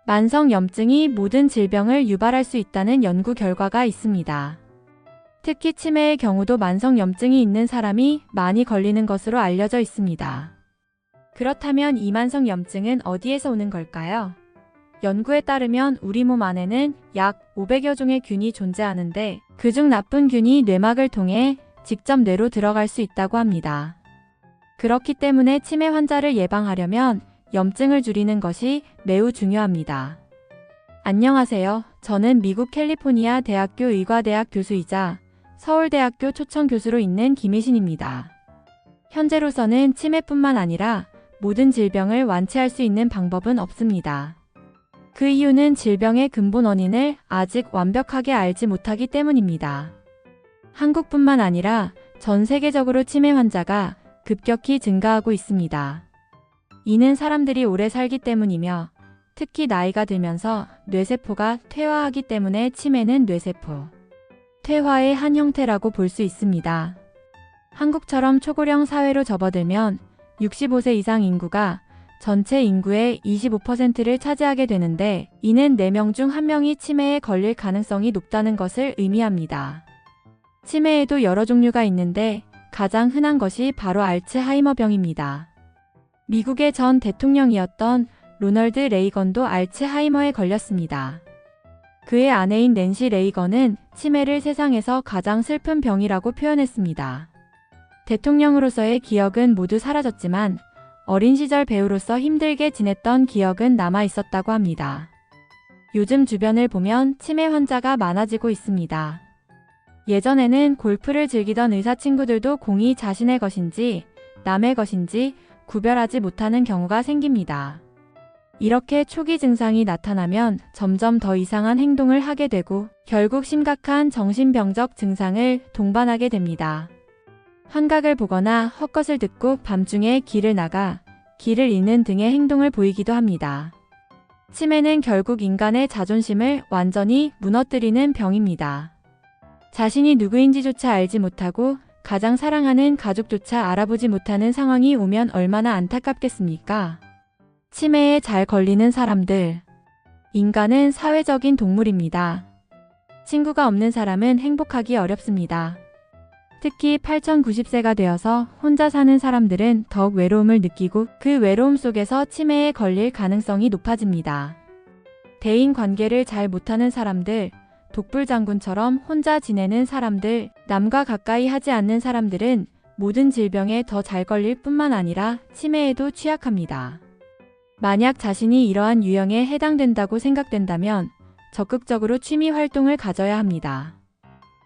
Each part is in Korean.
만성염증이 모든 질병을 유발할 수 있다는 연구 결과가 있습니다. 특히 치매의 경우도 만성염증이 있는 사람이 많이 걸리는 것으로 알려져 있습니다. 그렇다면 이 만성염증은 어디에서 오는 걸까요? 연구에 따르면 우리 몸 안에는 약 500여 종의 균이 존재하는데 그중 나쁜 균이 뇌막을 통해 직접 뇌로 들어갈 수 있다고 합니다. 그렇기 때문에 치매 환자를 예방하려면 염증을 줄이는 것이 매우 중요합니다. 안녕하세요. 저는 미국 캘리포니아 대학교 의과대학 교수이자 서울대학교 초청교수로 있는 김희신입니다. 현재로서는 치매뿐만 아니라 모든 질병을 완치할 수 있는 방법은 없습니다. 그 이유는 질병의 근본 원인을 아직 완벽하게 알지 못하기 때문입니다. 한국뿐만 아니라 전 세계적으로 치매 환자가 급격히 증가하고 있습니다. 이는 사람들이 오래 살기 때문이며 특히 나이가 들면서 뇌세포가 퇴화하기 때문에 치매는 뇌세포 퇴화의 한 형태라고 볼 수 있습니다. 한국처럼 초고령 사회로 접어들면 65세 이상 인구가 전체 인구의 25%를 차지하게 되는데 이는 4명 중 1명이 치매에 걸릴 가능성이 높다는 것을 의미합니다. 치매에도 여러 종류가 있는데 가장 흔한 것이 바로 알츠하이머병입니다. 미국의 전 대통령이었던 로널드 레이건도 알츠하이머에 걸렸습니다. 그의 아내인 낸시 레이건은 치매를 세상에서 가장 슬픈 병이라고 표현했습니다. 대통령으로서의 기억은 모두 사라졌지만 어린 시절 배우로서 힘들게 지냈던 기억은 남아 있었다고 합니다. 요즘 주변을 보면 치매 환자가 많아지고 있습니다. 예전에는 골프를 즐기던 의사 친구들도 공이 자신의 것인지 남의 것인지 구별하지 못하는 경우가 생깁니다. 이렇게 초기 증상이 나타나면 점점 더 이상한 행동을 하게 되고 결국 심각한 정신병적 증상을 동반하게 됩니다. 환각을 보거나 헛것을 듣고 밤중에 길을 나가 길을 잃는 등의 행동을 보이기도 합니다. 치매는 결국 인간의 자존심을 완전히 무너뜨리는 병입니다. 자신이 누구인지조차 알지 못하고 가장 사랑하는 가족조차 알아보지 못하는 상황이 오면 얼마나 안타깝겠습니까? 치매에 잘 걸리는 사람들. 인간은 사회적인 동물입니다. 친구가 없는 사람은 행복하기 어렵습니다. 특히 8090세가 되어서 혼자 사는 사람들은 더욱 외로움을 느끼고 그 외로움 속에서 치매에 걸릴 가능성이 높아집니다. 대인 관계를 잘 못하는 사람들, 독불장군처럼 혼자 지내는 사람들, 남과 가까이 하지 않는 사람들은 모든 질병에 더 잘 걸릴 뿐만 아니라 치매에도 취약합니다. 만약 자신이 이러한 유형에 해당된다고 생각된다면 적극적으로 취미 활동을 가져야 합니다.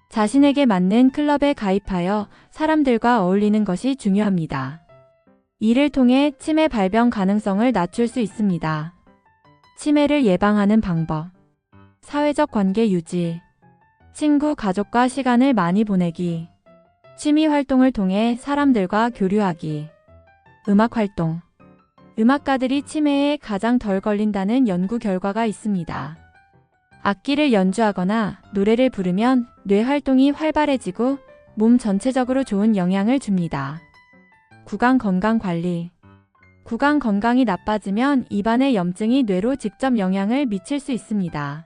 자신에게 맞는 클럽에 가입하여 사람들과 어울리는 것이 중요합니다. 이를 통해 치매 발병 가능성을 낮출 수 있습니다. 치매를 예방하는 방법. 사회적 관계 유지. 친구, 가족과 시간을 많이 보내기. 취미 활동을 통해 사람들과 교류하기. 음악 활동. 음악가들이 치매에 가장 덜 걸린다는 연구 결과가 있습니다. 악기를 연주하거나 노래를 부르면 뇌 활동이 활발해지고 몸 전체적으로 좋은 영향을 줍니다. 구강 건강 관리. 구강 건강이 나빠지면 입안의 염증이 뇌로 직접 영향을 미칠 수 있습니다.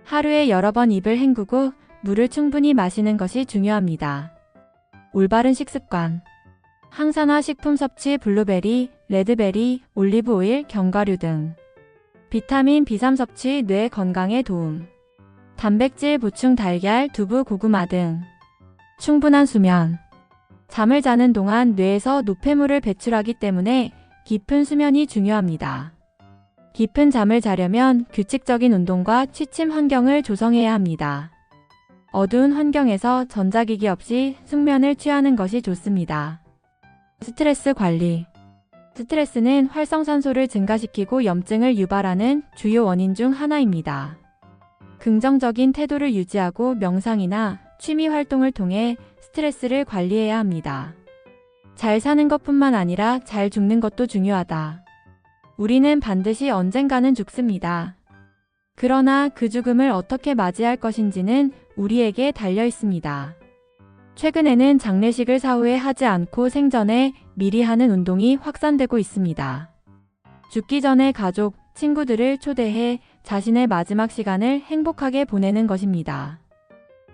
하루에 여러 번 입을 헹구고 물을 충분히 마시는 것이 중요합니다. 올바른 식습관. 항산화 식품 섭취 블루베리, 레드베리, 올리브 오일, 견과류 등. 비타민 B3 섭취 뇌 건강에 도움. 단백질 보충 달걀, 두부, 고구마 등. 충분한 수면. 잠을 자는 동안 뇌에서 노폐물을 배출하기 때문에 깊은 수면이 중요합니다. 깊은 잠을 자려면 규칙적인 운동과 취침 환경을 조성해야 합니다. 어두운 환경에서 전자기기 없이 숙면을 취하는 것이 좋습니다. 스트레스 관리. 스트레스는 활성산소를 증가시키고 염증을 유발하는 주요 원인 중 하나입니다. 긍정적인 태도를 유지하고 명상이나 취미 활동을 통해 스트레스를 관리해야 합니다. 잘 사는 것뿐만 아니라 잘 죽는 것도 중요하다. 우리는 반드시 언젠가는 죽습니다. 그러나 그 죽음을 어떻게 맞이할 것인지는 우리에게 달려 있습니다. 최근에는 장례식을 사후에 하지 않고 생전에 미리 하는 운동이 확산되고 있습니다. 죽기 전에 가족, 친구들을 초대해 자신의 마지막 시간을 행복하게 보내는 것입니다.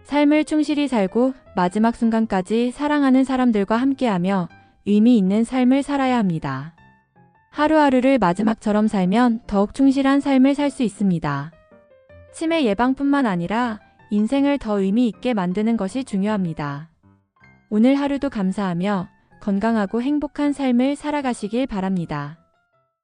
삶을 충실히 살고 마지막 순간까지 사랑하는 사람들과 함께하며 의미 있는 삶을 살아야 합니다. 하루하루를 마지막처럼 살면 더욱 충실한 삶을 살 수 있습니다. 치매 예방뿐만 아니라 인생을 더 의미 있게 만드는 것이 중요합니다. 오늘 하루도 감사하며 건강하고 행복한 삶을 살아가시길 바랍니다.